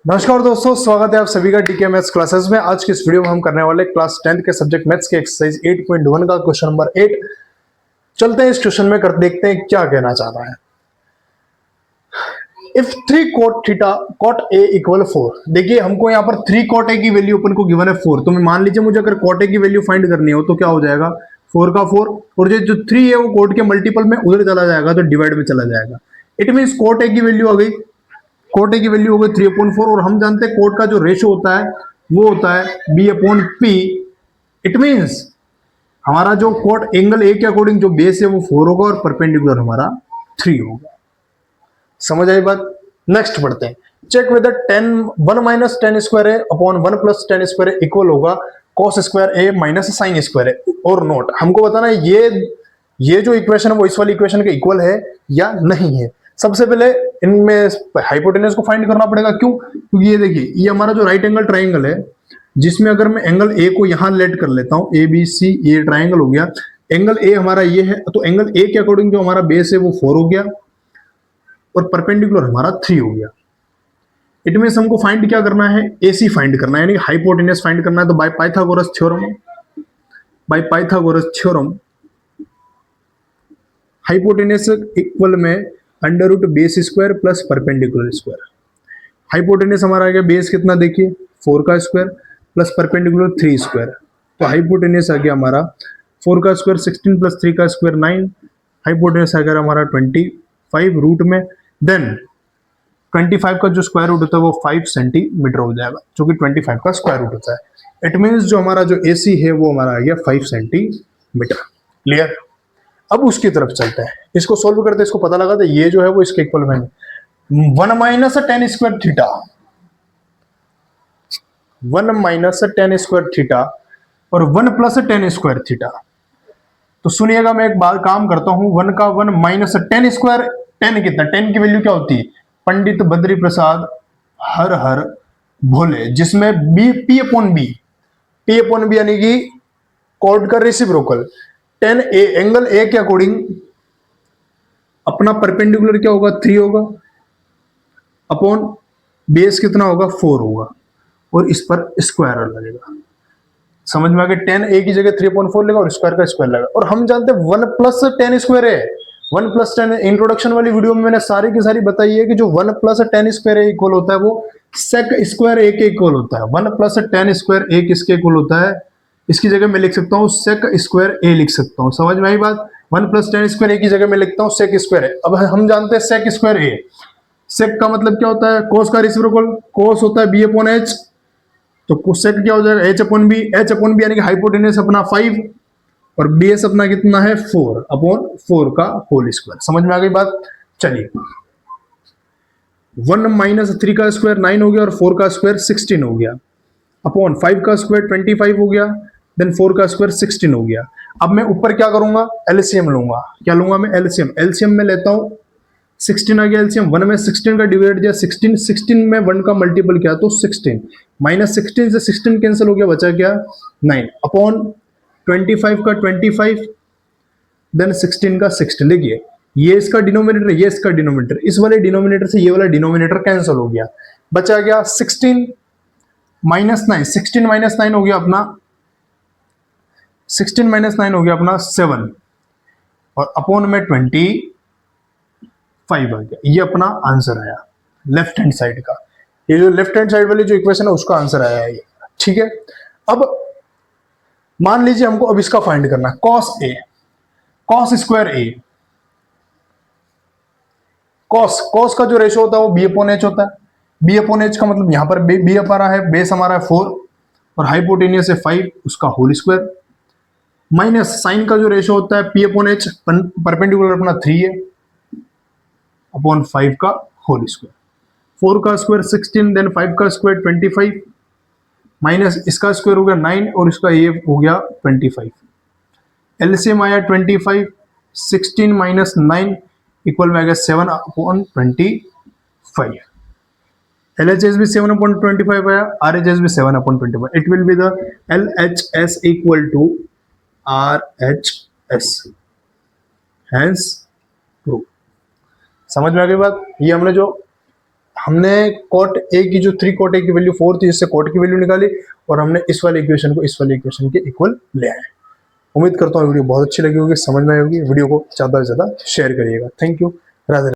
नमस्कार दोस्तों, स्वागत है आप सभी का टीके मैथ्स क्लासेस में। आज की इस वीडियो में हम करने वाले क्लास 10th के सब्जेक्ट मैथ्स के एक्सरसाइज 8.1 का क्वेश्चन नंबर 8। चलते हैं इस क्वेश्चन में कर देखते हैं क्या कहना चाहता है। If 3 cot theta cot a equal 4। देखिए हमको यहाँ पर 3 cot a की वैल्यू अपन को गिवन है 4। तो मान लीजिए मुझे अगर cot a की वैल्यू फाइंड करनी हो तो क्या हो जाएगा, 4 का 4, और जो 3 है वो cot के मल्टीपल में उधर चला जाएगा तो डिवाइड में चला जाएगा। इट मीन cot a की वैल्यू आ गई, कोट ए की वैल्यू हो गई 3/4, और हम जानते हैं कोट का जो रेशो होता है वो होता है b/p। इट मींस हमारा जो कोट एंगल ए के अकॉर्डिंग जो बेस है वो 4 होगा और परपेंडिकुलर हमारा 3 होगा। समझ आई बात। नेक्स्ट पढ़ते हैं। Check whether 1 minus tan square A upon 1 plus tan square equal होगा cos square A minus sine square A और नॉट। हमको बताना है ये जो इक्वेशन है वो इस वाली इक्वेशन के इक्वल है या नहीं है। सबसे पहले इनमें हाइपोटेनस को फाइंड करना पड़ेगा। क्यों? क्योंकि ये देखिए ये हमारा जो राइट एंगल ट्राइंगल है, जिसमें अगर मैं एंगल ए को यहां लेट कर लेता हूं, ए बी सी, ये ट्राइंगल हो गया। एंगल ए हमारा ये है, तो एंगल ए के अकॉर्डिंग जो हमारा बेस है वो 4 हो गया और परपेंडिकुलर हमारा 3 हो गया। इट मीन हमको फाइंड क्या करना है, एसी फाइंड करना है, यानी हाइपोटेनस फाइंड करना है। तो by Pythagoras theorem hypotenuse equal में under root base square plus perpendicular square. Hypotenuse हमारा आ गया बेस कितना, देखिए 4 का स्क्वायर प्लस परपेंडिकुलर 3 स्क्वायर। तो हाइपोटेनस आ गया हमारा 4 का स्क्वायर 16 प्लस 3 का स्क्वायर 9। हाइपोटेनस आ गया हमारा 25 रूट में। देन 25 का जो स्क्वायर रूट होता है वो 5 सेंटीमीटर हो जाएगा, जो कि 25 का स्क्वायर रूट होता है। इट मीन्स जो हमारा जो एसी है वो हमारा आ गया 5 सेंटीमीटर। क्लियर? अब उसकी तरफ चलते हैं, इसको सोल्व करते हैं। इसको पता लगा था ये जो है वो इसके इक्वल में 1 minus tan square theta, 1 minus tan square theta और 1 प्लस टेन स्क्वायर थीटा। तो सुनिएगा, मैं एक बार काम करता हूं। 1 का 1 माइनस टेन स्क्वायर, 10 कितना, 10 की वैल्यू क्या होती है, पंडित बद्री प्रसाद हर हर भोले, जिसमें बी पी अपॉन बी यानी कि कॉर्ड का रेसिप्रोकल 10 a एंगल ए के अकॉर्डिंग अपना परपेंडिकुलर क्या होगा, 3 होगा, अपॉन बेस कितना होगा, 4 होगा, और इस पर स्क्वायर लगेगा। समझ में आ गया। 10 a की जगह 3/4 लेगा और स्क्वायर का स्क्वायर लगेगा। और हम जानते हैं 1 प्लस टेन स्क्वायर है, 1 प्लस टेन इंट्रोडक्शन वाली वीडियो में मैंने सारी की सारी बताई है कि जो 1 प्लस टेन स्क्वायर ए इक्वल होता है वो सेक स्क्वायर ए के इक्वल होता है। 1 प्लस टेन स्क्वायर ए किसके इक्वल होता है, इसकी जगह मैं लिख सकता हूँ सेक स्क्वायर ए लिख सकता हूँ। समझ में आई बात। 1 प्लस टेन स्क्वायर ए की जगह मैं लिखता हूँ सेक स्क्वायर ए। अब हम जानते हैं सेक स्क्वायर ए, सेक का मतलब क्या होता है, कोस का रेसिप्रोकल, कोस होता है बी अपॉन एच। तो सेक क्या हो जाएगा, एच अपॉन बी यानी कि हाइपोटेनस अपना 5 और बेस अपना कितना है 4/4 का होल स्क्वायर। समझ में आ गई बात। चलिए 1 माइनस 3 का स्क्वायर 9 हो गया और 4 का स्क्वायर 16 हो गया, अपॉन 5 का स्क्वायर 25 हो गया, देन 4 का स्क्वायर 16 हो गया। अब मैं ऊपर क्या करूंगा, एलसीएम लूंगा। क्या लूंगा मैं, एलसीएम में लेता हूं 16 आ गया एलसीएम। 1 में 16 का डिवाइड दिया 16 में 1 का मल्टीपल किया तो 16, माइनस 16 से 16 कैंसिल हो गया, बचा क्या 9, अपॉन 25 का 25, देन 16 का 16। देखिए ये इसका डिनोमिनेटर, ये इसका डिनोमिनेटर, इस वाले डिनोमिनेटर से ये वाला डिनोमिनेटर कैंसिल हो गया, बचा गया 16 माइनस 9। 16 माइनस 9 हो गया अपना 16 माइनस 9 हो गया अपना 7, और अपॉन में 25 आ गया। ये अपना आंसर आया लेफ्ट हैंड साइड का। ये जो लेफ्ट हैंड साइड वाली जो इक्वेशन है उसका आंसर आया है ये। ठीक है। अब मान लीजिए हमको अब इसका फाइंड करना है, कॉस स्क्वायर ए। कॉस का जो रेशो होता है वो बी अपॉन एच होता है। बी अपॉन एच का मतलब यहां पर बी अप आ रहा है, बेस हमारा है 4 और हाइपोटेनियस है 5, उसका होल स्क्वायर, माइनस साइन का जो रेशो होता है पी अपॉन एच, परपेंडिकुलर अपना 3 है, अपॉन 5 का होल स्क्वायर। 4 का स्क्वायर 16, देन 5 का स्क्वायर 25, माइनस इसका स्क्वायर हो गया 9 और इसका ये हो गया 25। एलसीएम आया 25, 16 माइनस 9 इक्वल में आ गया 7/25। LHS भी 7/25 आया, RHS भी 7/25। It will be the LHS equal to RHS, hence prove. समझ में आ गई बात। ये हमने जो हमने कॉट ए की जो 3 कॉट ए की वैल्यू 4 थी, इससे कॉट की वैल्यू निकाली और हमने इस वाले इक्वेशन को इस वाले इक्वेशन के इक्वल ले आए। उम्मीद करता हूँ वीडियो बहुत अच्छी लगी होगी, समझ में आई होगी। वीडियो को ज़्यादा से ज़्यादा शेयर करिएगा। Thank you. राधे।